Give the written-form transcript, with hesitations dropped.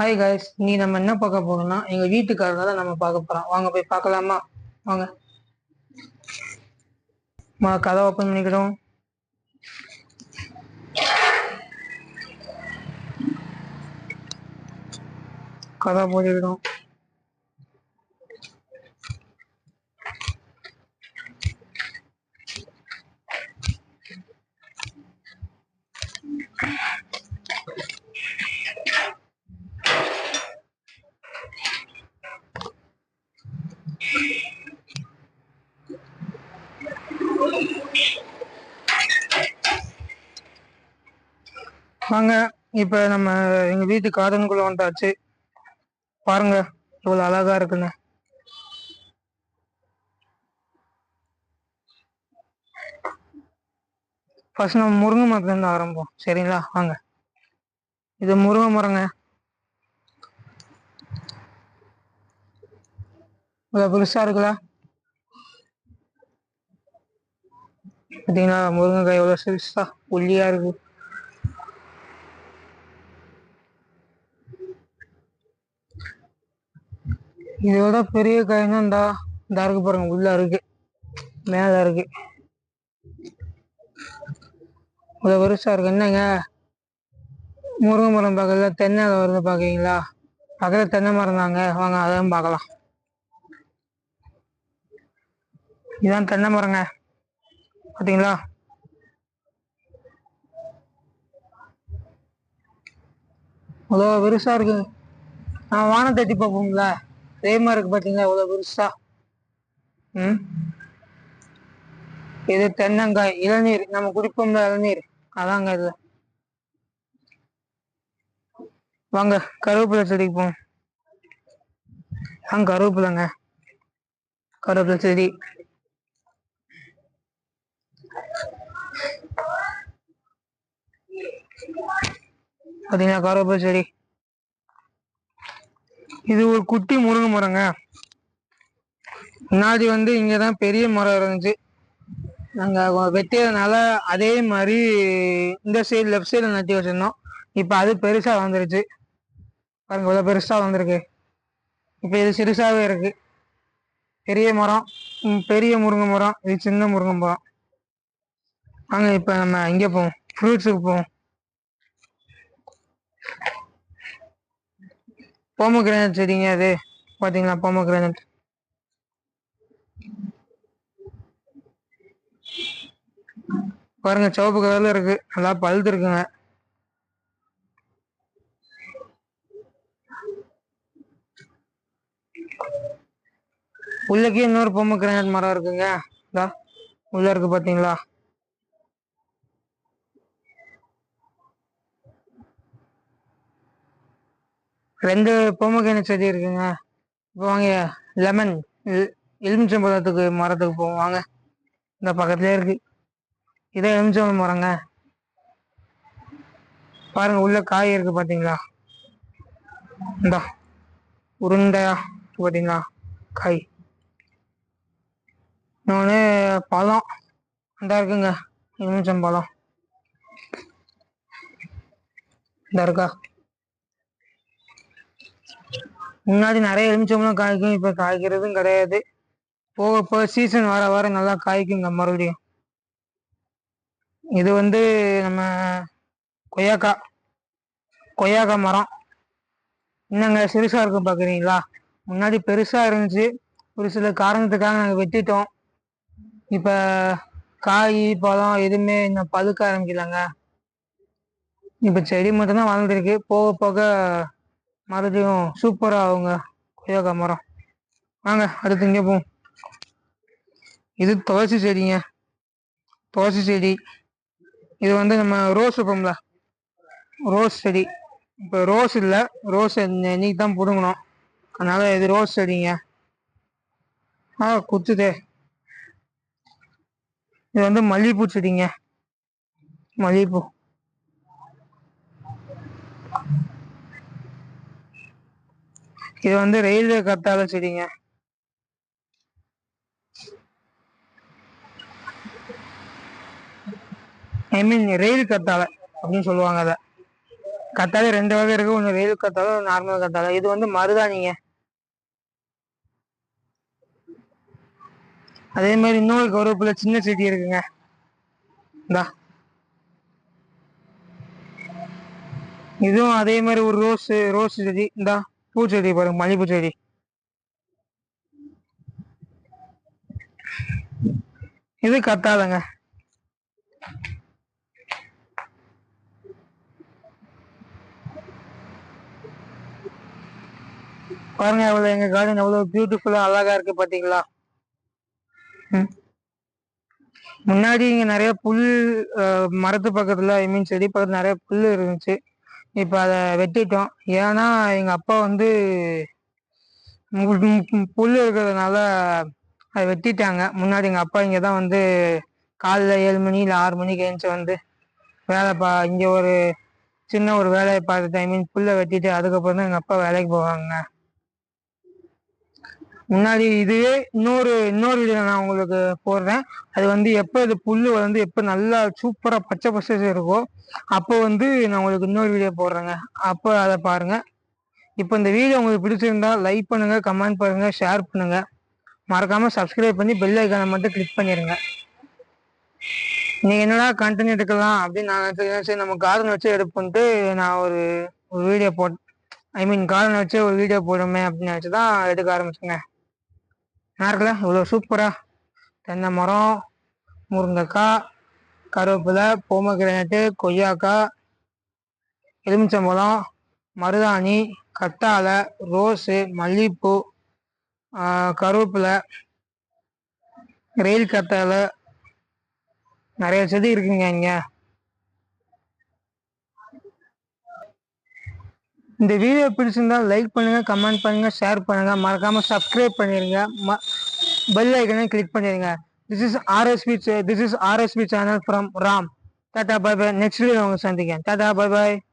Hi guys, நீ நம்ம என்ன பார்க்க போறோம்னா எங்க வீட்டுக்காரங்க தான் நம்ம பார்க்க போறோம். வாங்க போய் பார்க்கலாமா? வாங்க. கதை ஓப்பன் பண்ணிக்கிறோம். கதை போட்டுக்கிறோம். வாங்க, இப்ப நம்ம எங்க வீட்டு கார்டனுக்குள்ள வந்தாச்சு. பாருங்க இவ்வளவு அழகா இருக்குன்னு. ஃபர்ஸ்ட் நம்ம முருங்கை மரத்துல இருந்து ஆரம்பம், சரிங்களா? வாங்க. இது முருங்கை மரங்க. இவ்வளவு பெருசா இருக்குல்ல? பார்த்தீங்களா முருங்கைக்காய் எவ்வளவு பெருசா ஒல்லியா இருக்கு. இதோட பெரிய காய்னா இந்த இருக்கு பாருங்க, உள்ள இருக்கு, மேல இருக்கு. இவ்வளவு பெருசா இருக்கு. என்னங்க, முருங்கை மரம் பக்கத்துல தென்னை வருது பாக்கீங்களா? பக்கத்துல தென்னை மரம் தாங்க. வாங்க அதையும் பார்க்கலாம். இதுதான் தென்னை மரங்க, பாத்தீங்களா? அவ்வளோ பெருசா இருக்கு. நான் வானத்தை எட்டி பார்ப்போம்ல, அதே மாதிரி இருக்கு. பாத்தீங்களா இவ்வளவு பெருசா? ம் இது தென்னங்காய், இளநீர் நம்ம குடிப்போம்ல, இளநீர், அதாங்க இது. வாங்க கருவேப்பிலை செடிக்கு போவோம். கருவேப்பிலைங்க, கருவேப்பிலை செடி. பாத்தீங்கன்னா கருவேப்பிலை செடி. இது ஒரு குட்டி முருங்கை மரங்க. முன்னாடி இங்கதான் பெரிய மரம் இருந்துச்சு. நாங்க வெட்டியதுனால அதே மாதிரி இந்த சைடு லெஃப்ட் சைடு நட்டி வச்சிருந்தோம். இப்ப அது பெருசா வந்துருச்சு. பாருங்க இவ்வளவு பெருசா வந்திருக்கு. இப்ப இது சிறுசாவே இருக்கு. பெரிய மரம், பெரிய முருங்கை மரம், இது சின்ன முருங்கை மரம். வாங்க இப்ப நம்ம இங்க போவோம், ஃப்ரூட்ஸுக்கு போவோம். போமோகிரானட் செடிங்க அது. பாத்தீங்களா போமோகிரானட்? பாருங்க சிவப்பு கலர்ல இருக்கு, நல்லா பழுது இருக்குங்க. உள்ளக்கே இன்னொரு போமோகிரானட் மரம் இருக்குங்க. உள்ள இருக்கு பாத்தீங்களா? ரெண்டு போமோகிரானட் செடி இருக்குங்க. இப்போ வாங்க லெமன் எலுமிச்சம்பழத்துக்கு மரத்துக்கு போவோம். வாங்க, இந்த பக்கத்துலயே இருக்கு. இதே எலுமிச்சம்பழம் மரங்க. பாருங்க உள்ள காய் இருக்கு பாத்தீங்களா? இந்த உருண்டையா பாத்தீங்களா காய்? இன்னொன்னு பழம் இந்த இருக்குங்க, எலுமிச்சம்பழம் இந்த இருக்கா? முன்னாடி நிறைய எலுமிச்சம்பழம் காய்க்கும், இப்ப காய்க்கிறதும் கிடையாது. போக போக சீசன் வர வர நல்லா காய்க்குங்க மறுபடியும். இது நம்ம கொய்யாக்கா கொய்யாக்கா மரம். என்னங்க சிறுசா இருக்கும் பாக்குறீங்களா? முன்னாடி பெருசா இருந்துச்சு, ஒரு சில காரணத்துக்காக நாங்க வெட்டிட்டோம். இப்ப காய் பழம் எதுவுமே இன்னும் பழுக்க ஆரம்பிக்கலாங்க. இப்ப செடி மட்டும்தான் வளர்ந்துருக்கு. போக போக மறுபடியும் சூப்பரா ஆகுங்க கொய்யாக்கா மரம். வாங்க அடுத்து இங்க போவோம். இது துளசி செடிங்க, துளசி செடி. இது நம்ம ரோஸ் வைப்போம்ல, ரோஸ் செடி. இப்ப ரோஸ் இல்ல, ரோஸ் இன்னைக்கு தான் புடுங்கணும், அதனால இது ரோஸ் செடிங்க. குத்துதே. இது மல்லிகைப்பூ செடிங்க, மல்லிகைப்பூ. இது ரயில்வே கத்தாழை செடிங்க. ஐ மீன் ரயில் கத்தாழை அப்படின்னு சொல்லுவாங்க அத. கத்தாழை 2 வகை இருக்கு. ஒன்று வெயில் கத்தாழை, நார்மல் கத்தாழை. இது வந்து மருதாணிங்க. அதே மாதிரி இன்னொரு கருவேப்பிலை சின்ன செடி இருக்குங்க. இந்தா இதுவும் அதே மாதிரி ஒரு ரோஸ் செடி. இந்தா பூச்செடி பாருங்க, மல்லிப்பூ செடி. இது கத்தாழைங்க. பாருங்க எவ்வளவு எங்க கார்டன் எவ்வளவு பியூட்டிஃபுல்லா அழகா இருக்கு பாத்தீங்களா. முன்னாடி இங்க நிறைய புல், மரத்து பக்கத்துல ஐ மீன் செடி பக்கத்துல நிறைய புல் இருந்துச்சு. இப்ப அதை வெட்டிட்டோம். ஏன்னா எங்க அப்பா வந்து புல் இருக்கிறதுனால அதை வெட்டிட்டாங்க. முன்னாடி எங்க அப்பா இங்கதான் வந்து காலைல 7 மணி இல்லை 6 மணிக்கு எழுந்துச்சு வந்து இங்க ஒரு சின்ன ஒரு வேலையை பார்த்துட்டு ஐ மீன் புல்லை வெட்டிட்டு அதுக்கப்புறம் தான் எங்க அப்பா வேலைக்கு போவாங்க. முன்னாடி இதுவே இன்னொரு வீடியோ நான் உங்களுக்கு போடுறேன். அது வந்து எப்போ இது புல்லு வந்து எப்போ நல்லா சூப்பரா பச்சை பசை இருக்கோ அப்போ வந்து நான் உங்களுக்கு இன்னொரு வீடியோ போடுறேங்க. அப்போ அதை பாருங்க. இப்போ இந்த வீடியோ உங்களுக்கு பிடிச்சிருந்தா லைக் பண்ணுங்க, கமெண்ட் பண்ணுங்க, ஷேர் பண்ணுங்க. மறக்காம சப்ஸ்கிரைப் பண்ணி பெல் ஐக்கானை மட்டும் கிளிக் பண்ணிடுங்க. நீங்க என்னடா கண்டினியூ எடுக்கலாம் அப்படின்னு நான் நினைச்சேன். சரி நம்ம கார்டன் வச்சு எடுப்புன்ட்டு நான் ஒரு வீடியோ ஐ மீன் கார்டன் வச்சு ஒரு வீடியோ போடுமே அப்படின்னு நினச்சிதான் எடுக்க ஆரம்பிச்சுங்க. இருக்குல்ல இவ்வளோ சூப்பரா தென்னை மரம், முருங்கைக்காய், கருவேப்பிலை, பொமகிரானேட்டு, கொய்யாக்காய், எலுமிச்சம்பழம், மருதாணி, கத்தாழை, ரோஸு, மல்லிகைப்பூ, கருவேப்பிலை, ரெயில் கத்தாழை, நிறைய செடி இருக்குங்க இங்க. இந்த வீடியோ பிடிச்சிருந்தா லைக் பண்ணுங்க, கமெண்ட் பண்ணுங்க, ஷேர் பண்ணுங்க. மறக்காம சப்ஸ்கிரைப் பண்ணிருங்க, பெல் ஐக்கனை கிளிக் பண்ணிருங்க. This is RSP channel from Ram. Tata bye bye. Next video சந்திக்கிறேன். Tata bye bye.